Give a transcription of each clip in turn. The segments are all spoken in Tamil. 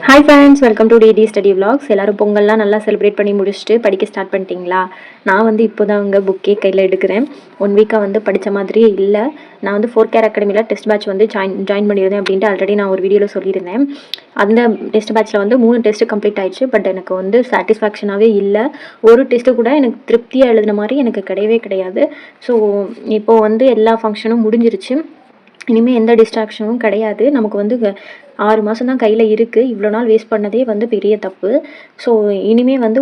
Hi friends, welcome to DD study vlogs. எல்லோரும் பொங்கல்லாம் நல்லா செலிப்ரேட் பண்ணி முடிச்சுட்டு படிக்க ஸ்டார்ட் பண்ணிட்டீங்களா? நான் வந்து இப்போ தான் அங்கே புக்கே கையில் எடுக்கிறேன். 1 வீக்காக வந்து படித்த மாதிரியே இல்லை. நான் வந்து 4 கேர் அகாடமியில் டெஸ்ட் பேட்ச் வந்து ஜாயின் பண்ணியிருந்தேன் அப்படின்ட்டு ஆல்ரெடி நான் ஒரு வீடியோவில் சொல்லியிருந்தேன். அந்த டெஸ்ட் பேட்ச்சில் வந்து 3 டெஸ்ட்டு கம்ப்ளீட் ஆயிடுச்சு. பட் எனக்கு வந்து சாட்டிஸ்ஃபேக்ஷனாகவே இல்லை. ஒரு டெஸ்ட்டு கூட எனக்கு திருப்தியாக எழுதின மாதிரி எனக்கு கிடையவே கிடையாது. ஸோ இப்போது வந்து எல்லா ஃபங்க்ஷனும் முடிஞ்சிருச்சு. இனிமேல் எந்த டிஸ்ட்ராக்ஷனும் கிடையாது. நமக்கு வந்து 6 மாதம் தான் கையில் இருக்குது. இவ்வளோ நாள் வேஸ்ட் பண்ணதே வந்து பெரிய தப்பு. ஸோ இனிமேல் வந்து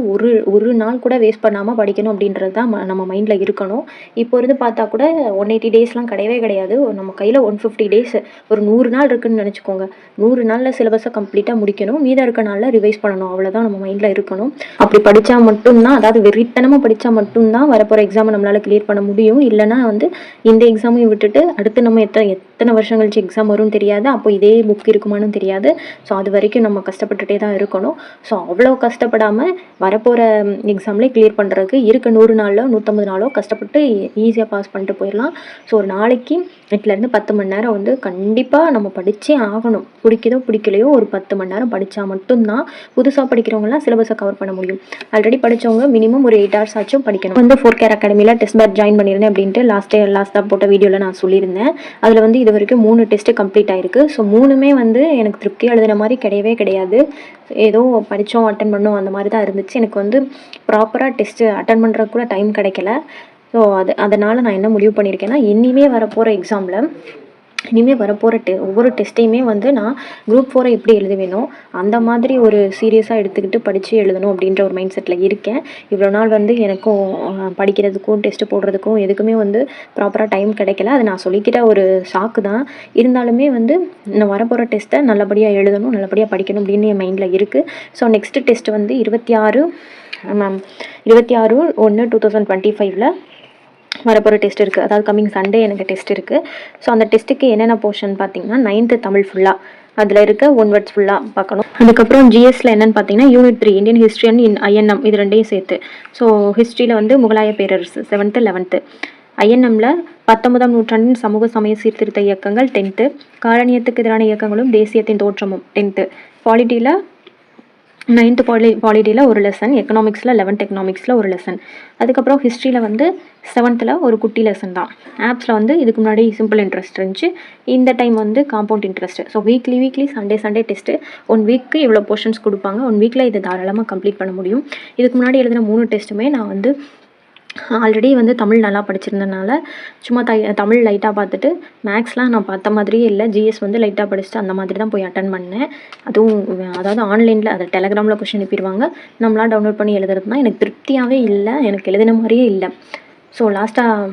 ஒரு நாள் கூட வேஸ்ட் பண்ணாமல் படிக்கணும் அப்படின்றது தான் நம்ம மைண்டில் இருக்கணும். இப்போ இருந்து பார்த்தா கூட 180 டேஸ்லாம் கிடையவே கிடையாது. நம்ம கையில் 150 டேஸ், ஒரு 100 நாள் இருக்குதுன்னு நினச்சிக்கோங்க. 100 நாளில் சிலபஸை கம்ப்ளீட்டாக முடிக்கணும். மீதம் இருக்க நாளில் ரிவைஸ் பண்ணணும். அவ்வளோதான் நம்ம மைண்டில் இருக்கணும். அப்படி படித்தா மட்டும்தான், அதாவது வெறித்தனமாக படித்தா மட்டும்தான் வரப்போகிற எக்ஸாமை நம்மளால் கிளியர் பண்ண முடியும். இல்லைனா வந்து இந்த எக்ஸாமையும் விட்டுட்டு அடுத்து நம்ம எத்தனை வருஷம் கழிச்சு எக்ஸாம் வரும்னு தெரியாது. அப்போ இதே புக் இருக்குமான்னு தெரியாது. ஸோ அது வரைக்கும் நம்ம கஷ்டப்பட்டுட்டே தான் இருக்கணும். ஸோ அவ்வளோ கஷ்டப்படாமல் வரப்போகிற எக்ஸாம்லேயே கிளியர் பண்ணுறதுக்கு இருக்க 100 நாளோ 150 நாளோ கஷ்டப்பட்டு ஈஸியாக பாஸ் பண்ணிட்டு போயிடலாம். ஸோ ஒரு நாளைக்கு 8லேருந்து 10 மணி நேரம் வந்து கண்டிப்பாக நம்ம படித்தே ஆகணும். பிடிக்குதோ பிடிக்கலையோ ஒரு 10 மணி நேரம் படித்தா மட்டும்தான் புதுசாக படிக்கிறவங்களாம் சிலபஸை கவர் பண்ண முடியும். ஆல்ரெடி படித்தவங்க மினிமம் ஒரு 8 ஹவர்ஸ் ஆச்சும் படிக்கணும். வந்து 4 கேர் அகாடமியில் டெஸ்ட் பேட்ச் ஜாயின் பண்ணியிருந்தேன் அப்படின்ட்டு லாஸ்ட்டாக போட்ட வீடியோவில் நான் சொல்லியிருந்தேன். அதில் வந்து இது வரைக்கும் 3 டெஸ்ட்டு கம்ப்ளீட் ஆயிருக்கு. ஸோ 3மே வந்து எனக்கு திருப்தி எழுதுன மாதிரி கிடையவே கிடையாது. ஏதோ படித்தோம், அட்டன் பண்ணோம், அந்த மாதிரி தான் இருந்துச்சு. எனக்கு வந்து ப்ராப்பராக டெஸ்ட்டு அட்டன் பண்ணுறதுக்கு கூட டைம் கிடைக்கல. ஸோ அதனால் நான் என்ன முடிவு பண்ணியிருக்கேன்னா, இனிமேல் வரப்போகிற எக்ஸாமில் ஒவ்வொரு டெஸ்ட்டையுமே வந்து நான் குரூப் 4 எப்படி எழுதுவேனோ அந்த மாதிரி ஒரு சீரியஸாக எடுத்துக்கிட்டு படித்து எழுதணும் அப்படின்ற ஒரு மைண்ட் செட்டில் இருக்கேன். இவ்வளோ நாள் வந்து எனக்கும் படிக்கிறதுக்கும் டெஸ்ட்டு போடுறதுக்கும் எதுக்குமே வந்து ப்ராப்பராக டைம் கிடைக்கல. அது நான் சொல்லிக்கிட்ட ஒரு ஷாக்கு தான். இருந்தாலுமே வந்து நான் வரப்போகிற டெஸ்ட்டை நல்லபடியாக எழுதணும், நல்லபடியாக படிக்கணும் அப்படின்னு என் மைண்டில் இருக்குது. ஸோ நெக்ஸ்ட்டு டெஸ்ட்டு வந்து 26/1/2025 வரப்போகிற டெஸ்ட் இருக்குது. அதாவது கம்மிங் சண்டே எனக்கு டெஸ்ட் இருக்குது. ஸோ அந்த டெஸ்ட்டுக்கு என்னென்ன போர்ஷன் பார்த்தீங்கன்னா 9th தமிழ் ஃபுல்லாக, அதில் இருக்க 1 வேர்ட்ஸ் ஃபுல்லாக பார்க்கணும். அதுக்கப்புறம் ஜிஎஸ்ல என்னென்னு பார்த்தீங்கன்னா unit 3 Indian history and INM, இது ரெண்டையும் சேர்த்து. ஸோ ஹிஸ்ட்ரியில் வந்து முகலாய பேரரசு 7th 11th, ஐஎன்எம்ல 19ஆம் நூற்றாண்டின் சமூக சமய சீர்திருத்த இயக்கங்கள் 10th, காலனியத்துக்கு எதிரான இயக்கங்களும் தேசியத்தின் தோற்றமும் 10th, பாலிட்டியில் 9th பாலிட்டியில் ஒரு லெசன், எக்கனாமிக்ஸில் 11th எக்கனாமிக்ஸில் ஒரு லெசன். அதுக்கப்புறம் ஹிஸ்ட்ரியில் வந்து 7th ஒரு குட்டி லெசன் தான். ஆப்ஸில் வந்து இதுக்கு முன்னாடி சிம்பிள் இன்ட்ரெஸ்ட் இருந்துச்சு, இந்த டைம் வந்து compound interest. So weekly Sunday test. 1 week இவ்வளோ போர்ஷன்ஸ் கொடுப்பாங்க. 1 வீக்கில் இதை தாராளமாக கம்ப்ளீட் பண்ண முடியும். இதுக்கு முன்னாடி எழுதின 3 டெஸ்ட்டுமே நான் வந்து ஆல்ரெடி வந்து தமிழ் நல்லா படிச்சிருந்தனால சும்மா தமிழ் லைட்டாக பார்த்துட்டு, மேக்ஸ்லாம் நான் பார்த்த மாதிரியே இல்லை, ஜிஎஸ் வந்து லைட்டாக படிச்சுட்டு அந்த மாதிரி தான் போய் அட்டன் பண்ணேன். அதாவது ஆன்லைனில் அதை டெலகிராமில் கொஷின் அனுப்பிடுவாங்க, நம்மளாம் டவுன்லோட் பண்ணி எழுதுறது தான். எனக்கு திருப்தியாகவே இல்லை, எனக்கு எழுதின மாதிரியே இல்லை. ஸோ லாஸ்ட்டாக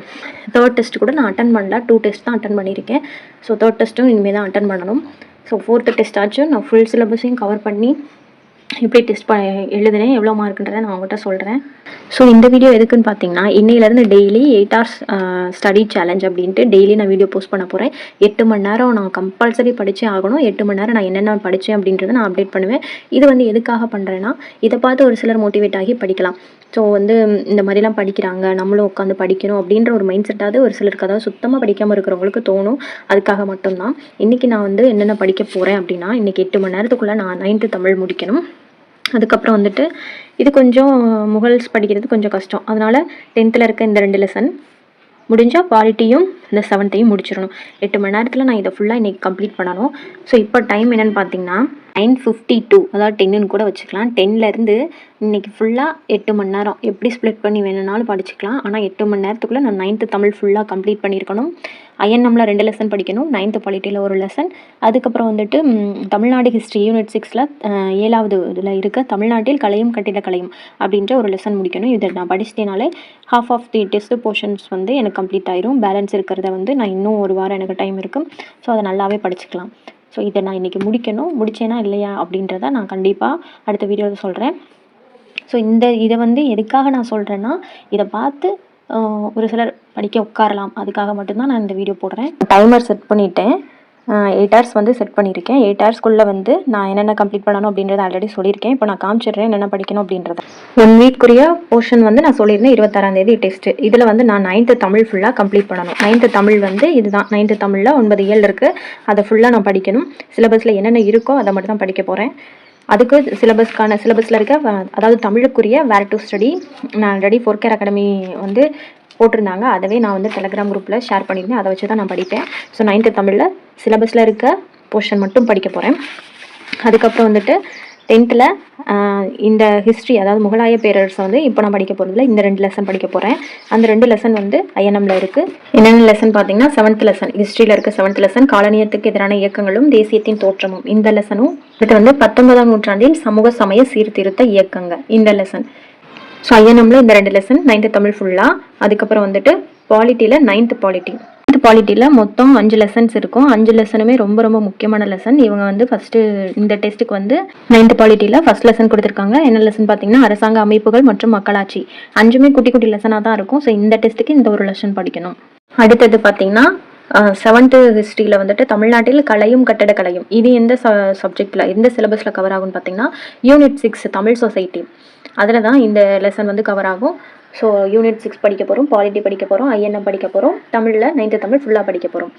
3rd டெஸ்ட் கூட நான் அட்டன் பண்ணல, 2 டெஸ்ட் தான் அட்டன் பண்ணியிருக்கேன். ஸோ 3rd டெஸ்ட்டும் இனிமேல் தான் அட்டன் பண்ணணும். ஸோ 4th டெஸ்ட் ஆச்சும் நான் ஃபுல் சிலபஸையும் கவர் பண்ணி எப்படி டெஸ்ட் எழுதுனேன், எவ்வளோ மார்க்குன்றதை நான் அவங்ககிட்ட சொல்கிறேன். ஸோ இந்த வீடியோ எதுக்குன்னு பார்த்தீங்கன்னா, இன்னையிலேருந்து டெய்லி 8 hours ஸ்டடி சேலஞ்ச் அப்படின்ட்டு டெய்லி நான் வீடியோ போஸ்ட் பண்ண போகிறேன். 8 மணி நேரம் நான் கம்பல்சரி படித்தே ஆகணும். 8 மணி நேரம் நான் என்னென்ன படித்தேன் அப்படின்றத நான் அப்டேட் பண்ணுவேன். இது வந்து எதுக்காக பண்ணுறேன்னா, இதை பார்த்து ஒரு சிலர் மோட்டிவேட் ஆகி படிக்கலாம். ஸோ வந்து இந்த மாதிரிலாம் படிக்கிறாங்க, நம்மளும் உட்காந்து படிக்கணும் அப்படின்ற ஒரு மைண்ட் செட்டாவது ஒரு சிலருக்கு, அதாவது சுத்தமாக படிக்காமல் இருக்கிறவங்களுக்கு தோணும். அதுக்காக மட்டும்தான் இன்றைக்கி நான் வந்து என்னென்ன படிக்க போகிறேன் அப்படின்னா, இன்றைக்கி 8 மணி நேரத்துக்குள்ளே நான் 9th தமிழ் முடிக்கணும். அதுக்கப்புறம் வந்துட்டு இது கொஞ்சம் முகல்ஸ் படிக்கிறது கொஞ்சம் கஷ்டம். அதனால் 10th இருக்க இந்த 2 லெசன் முடிஞ்சால் பாலிட்டியும் இந்த 7th முடிச்சிடணும். 8 மணி நேரத்தில் நான் இதை ஃபுல்லாக இன்றைக்கி கம்ப்ளீட் பண்ணணும். ஸோ இப்போ டைம் என்னென்னு பார்த்தீங்கன்னா 9:52, அதாவது 10ன்னு கூட வச்சுக்கலாம். 10லேருந்து இன்றைக்கி ஃபுல்லாக 8 மணி நேரம் எப்படி ஸ்ப்ளிட் பண்ணி வேணும்னாலும் படிச்சுக்கலாம். ஆனால் 8 மணி நேரத்துக்குள்ளே நான் 9th தமிழ் ஃபுல்லாக கம்ப்ளீட் பண்ணியிருக்கணும். ஐஎன்எம்மில் 2 லெசன் படிக்கணும், 9th பாலிட்டியில் ஒரு லெசன். அதுக்கப்புறம் வந்துட்டு தமிழ்நாடு ஹிஸ்ட்ரி யூனிட் 6ல் 7வது இதில் இருக்க தமிழ்நாட்டில் கலையும் கட்டிடக்கலையும் அப்படின்ற ஒரு லெசன் முடிக்கணும். இதை நான் படிச்சிட்டேனாலே half of the test portions வந்து எனக்கு கம்ப்ளீட் ஆயிரும். பேலன்ஸ் இருக்கிறத வந்து நான் இன்னும் ஒரு வாரம் எனக்கு டைம் இருக்கும். ஸோ அதை நல்லாவே படிச்சுக்கலாம். ஸோ இதை நான் இன்றைக்கி முடிச்சேனா இல்லையா அப்படின்றத நான் கண்டிப்பாக அடுத்த வீடியோவில் சொல்கிறேன். ஸோ இதை வந்து எதுக்காக நான் சொல்கிறேன்னா, இதை பார்த்து ஒரு சிலர் படிக்க உட்காரலாம், அதுக்காக மட்டும்தான் நான் இந்த வீடியோ போடுறேன். டைமர் செட் பண்ணிவிட்டேன், 8 hours வந்து செட் பண்ணியிருக்கேன். 8 hoursக்குள்ளே வந்து நான் என்னென்ன கம்ப்ளீட் பண்ணணும் அப்படின்றத ஆல்ரெடி சொல்லியிருக்கேன். இப்போ நான் காமிச்சிடுறேன் என்னென்ன படிக்கணும் அப்படின்றத. 1 வீக்குரிய போர்ஷன் வந்து நான் சொல்லியிருந்தேன் 26ஆம் தேதி டெஸ்ட்டு. இதில் வந்து நான் 9th தமிழ் ஃபுல்லாக கம்ப்ளீட் பண்ணணும். 9th தமிழ் வந்து இதுதான். 9th தமிழில் 9 இயல் இருக்குது, அதை ஃபுல்லாக நான் படிக்கணும். சிலபஸில் என்னென்ன இருக்கோ அதை மட்டும் தான் படிக்க போகிறேன். அதுக்கு சிலபஸில் இருக்க அதாவது தமிழுக்குரிய வேர் டு ஸ்டடி நான் ஆல்ரெடி 4Care அகாடமி வந்து போட்டிருந்தாங்க. அதவே நான் வந்து டெலகிராம் குரூப்பில் ஷேர் பண்ணியிருந்தேன். அதை வச்சு தான் நான் படிப்பேன். ஸோ 9th தமிழில் சிலபஸில் இருக்க போர்ஷன் மட்டும் படிக்க போகிறேன். அதுக்கப்புறம் வந்துட்டு 10th இந்த ஹிஸ்ட்ரி அதாவது முகலாய பேரரசை வந்து இப்போ நான் படிக்க போகிறதுல இந்த 2 லெசன் படிக்க போகிறேன். அந்த 2 லெசன் வந்து INMல இருக்குது. என்னென்ன லெசன் பார்த்தீங்கன்னா 7th லெசன் ஹிஸ்ட்ரியில் இருக்க 7th லெசன் காலனியத்துக்கு எதிரான இயக்கங்களும் தேசியத்தின் தோற்றமும் இந்த லெசனும். இது வந்து 19ஆம் நூற்றாண்டில் சமூக சமய சீர்திருத்த இயக்கங்கள் இந்த லெசன். ஸோ INMல இந்த 2 லெசன் 9th தமிழ் ஃபுல்லாக. அதுக்கப்புறம் வந்துட்டு பாலிட்டியில் 9th பாலிட்டியில் மொத்தம் 5 லெசன்ஸ் இருக்கும். 5 லெசனுமே ரொம்ப ரொம்ப முக்கியமான லெசன். இவங்க வந்து ஃபஸ்ட்டு இந்த டெஸ்ட்டுக்கு வந்து 9th பாலிட்டியில் ஃபஸ்ட் லெசன் கொடுத்துருக்காங்க. என்ன லெசன் பார்த்தீங்கன்னா அரசாங்க அமைப்புகள் மற்றும் மக்களாட்சி. 5மே குட்டி குட்டி லெசனாக தான் இருக்கும். ஸோ இந்த டெஸ்ட்டுக்கு இந்த ஒரு லெசன் படிக்கணும். அடுத்தது பார்த்தீங்கன்னா 7th ஹிஸ்ட்ரியில் வந்துட்டு தமிழ்நாட்டில் கலையும் கட்டடக்கலையும் இது எந்த சப்ஜெக்டில் எந்த சிலபஸில் கவர் ஆகும்னு பார்த்தீங்கன்னா யூனிட் 6 தமிழ் சொசைட்டி அதில் தான் இந்த லெசன் வந்து கவர் ஆகும். ஸோ யூனிட் 6 படிக்க போகிறோம், பாலிட்டி படிக்க போகிறோம், INM படிக்க போகிறோம், தமிழில் 9th தமிழ் ஃபுல்லாக படிக்க போகிறோம்.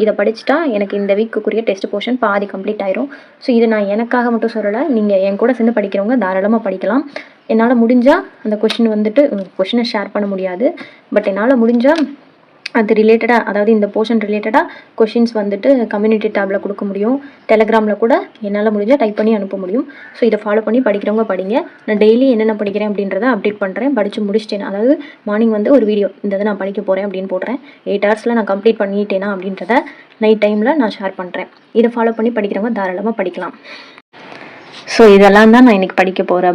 இதை படிச்சுட்டா எனக்கு இந்த வீக்குரிய டெஸ்ட் போர்ஷன் பாதி கம்ப்ளீட் ஆயிரும். ஸோ இது நான் எனக்காக மட்டும் சொல்லலை, நீங்கள் என் கூட சேர்ந்து படிக்கிறவங்க தாராளமாக படிக்கலாம். என்னால் முடிஞ்சால் அந்த கொஷினை ஷேர் பண்ண முடியாது, பட் என்னால் முடிஞ்சால் அது ரிலேட்டடாக அதாவது இந்த போர்ஷன் ரிலேட்டடாக கொஷின்ஸ் வந்துட்டு கம்யூனிட்டி டேப்பில் கொடுக்க முடியும். டெலகிராமில் கூட என்னால் முடிஞ்சால் டைப் பண்ணி அனுப்ப முடியும். ஸோ இதை ஃபாலோ பண்ணி படிக்கிறவங்க படிங்க. நான் டெய்லி என்னென்ன படிக்கிறேன் அப்படின்றத அப்டேட் பண்ணுறேன். படித்து முடிச்சிட்டேன் அதாவது மார்னிங் வந்து ஒரு வீடியோ இந்த இதை நான் படிக்க போகிறேன் அப்படின்னு போடுறேன். 8 ஹவர்ஸில் நான் கம்ப்ளீட் பண்ணிட்டேனா அப்படின்றத நைட் டைமில் நான் ஷேர் பண்ணுறேன். இதை ஃபாலோ பண்ணி படிக்கிறவங்க தாராளமாக படிக்கலாம். ஸோ இதெல்லாம் தான் நான் இன்றைக்கி படிக்க போகிற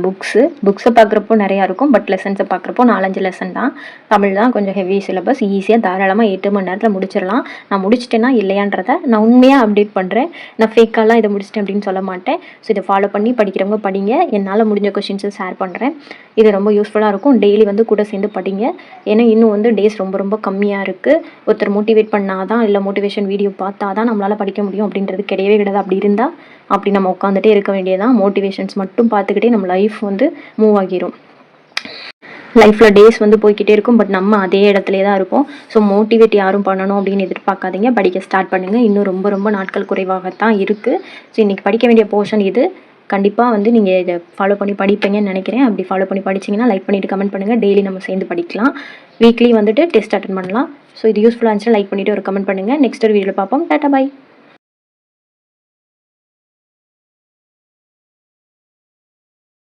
புக்ஸை பார்க்குறப்போ நிறையா இருக்கும், பட் லெசன்ஸை பார்க்குறப்போ 4-5 லெசன் தான். தமிழ் தான் கொஞ்சம் ஹெவி சிலபஸ், ஈஸியாக தாராளமாக 8 மணி நேரத்தில் முடிச்சிடலாம். நான் முடிச்சிட்டேன்னா இல்லையான்றதை நான் உண்மையாக அப்டேட் பண்ணுறேன். நான் ஃபேக்காலாம் இதை முடிச்சிட்டேன் அப்படின்னு சொல்ல மாட்டேன். ஸோ இதை ஃபாலோ பண்ணி படிக்கிறவங்க படிங்க. என்னால் முடிஞ்ச கொஷின்ஸை ஷேர் பண்ணுறேன். இது ரொம்ப யூஸ்ஃபுல்லாக இருக்கும். டெய்லி வந்து கூட சேர்ந்து படிங்க. ஏன்னா இன்னும் வந்து டேஸ் ரொம்ப ரொம்ப கம்மியாக இருக்குது. ஒருத்தர் மோட்டிவேட் பண்ணாதான் இல்லை மோட்டிவேஷன் வீடியோ பார்த்தா தான் நம்மளால் படிக்க முடியும் அப்படின்றது கிடையவே கிடையாது. அப்படி இருந்தால் அப்படி நம்ம உட்காந்துட்டே இருக்க வேண்டியதான். மோட்டிவேஷன்ஸ் மட்டும் பார்த்துக்கிட்டே நம்ம லைஃப் வந்து மூவ் ஆகிரும். லைஃப்பில் டேஸ் வந்து போய்கிட்டே இருக்கும், பட் நம்ம அதே இடத்துல தான் இருப்போம். ஸோ மோட்டிவேட் யாரும் பண்ணணும் அப்படின்னு எதிர்பார்க்காதீங்க. படிக்க ஸ்டார்ட் பண்ணுங்கள். இன்னும் ரொம்ப ரொம்ப நாட்கள் குறைவாகத்தான் இருக்குது. ஸோ இன்றைக்கி படிக்க வேண்டிய போர்ஷன் இது. கண்டிப்பாக வந்து நீங்கள் இதை ஃபாலோ பண்ணி படிப்பீங்கன்னு நினைக்கிறேன். அப்படி ஃபாலோ பண்ணி படிச்சிங்கன்னா லைக் பண்ணிவிட்டு கமெண்ட் பண்ணுங்கள். டெய்லி நம்ம சேர்ந்து படிக்கலாம். வீக்லி வந்துட்டு டெஸ்ட் அட்டன் பண்ணலாம். ஸோ இது யூஸ்ஃபுல்லாக இருந்துச்சுன்னா லைக் பண்ணிவிட்டு ஒரு கமெண்ட் பண்ணுங்கள். நெக்ஸ்ட் ஒரு வீடியோவில் பார்ப்போம். டாட்டா பாய்.